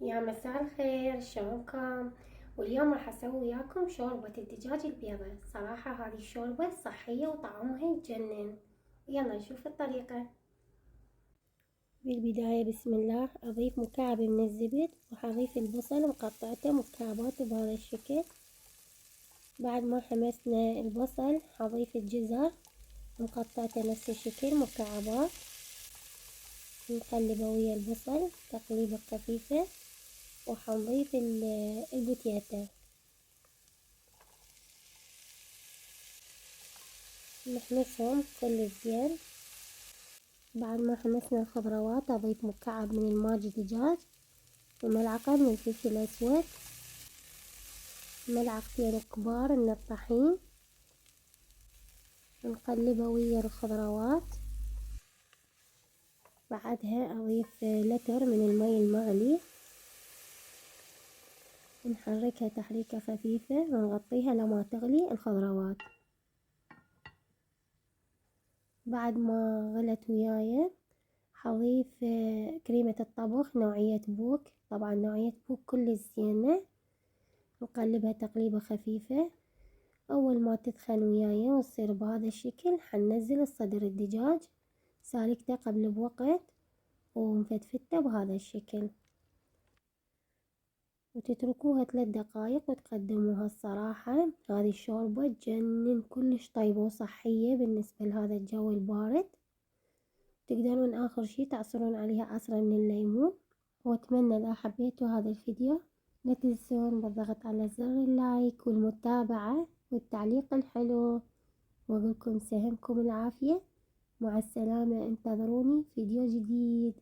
يا مساء الخير، شلونكم؟ واليوم راح اسوي وياكم شوربة الدجاج البيضة. صراحة هذه الشوربة صحية وطعمها يجنن. يلا نشوف الطريقة. بالبداية بسم الله، اضيف مكعب من الزبد، راح اضيف البصل مقطعته مكعبات بهذا الشكل. بعد ما حمسنا البصل حضيف الجزر مقطعته نفس الشكل مكعبات، نقلبه ويا البصل تقليبة خفيفة، وحنضيف البوتيتا نحمسهم كل زين. بعد ما حمسنا الخضروات أضيف مكعب من الماجي دجاج، وملعقة من الفلفل الأسود، ملعقتين كبار من الطحين، نقلبه ويا الخضروات. بعدها أضيف لتر من المي المغلي، نحركها تحريكة خفيفة ونغطيها لما تغلي الخضروات. بعد ما غلت وياي حضيف كريمة الطبخ نوعية بوك، طبعا نوعية بوك كل الزينة، نقلبها تقليبة خفيفة. أول ما تدخن وياي وتصير بهذا الشكل حننزل الصدر الدجاج سالكته قبل بوقت ومفتفته بهذا الشكل، وتتركوها 3 دقايق وتقدموها. الصراحة هذه الشوربة تجنن، كلش طيبة وصحية بالنسبة لهذا الجو البارد. تقدرون آخر شي تعصرون عليها عصرة من الليمون. وأتمنى إذا حبيتوا هذا الفيديو لا تنسون بالضغط على زر اللايك والمتابعة والتعليق الحلو، وأقولكم سهمكم العافية. مع السلامة، انتظروني فيديو جديد.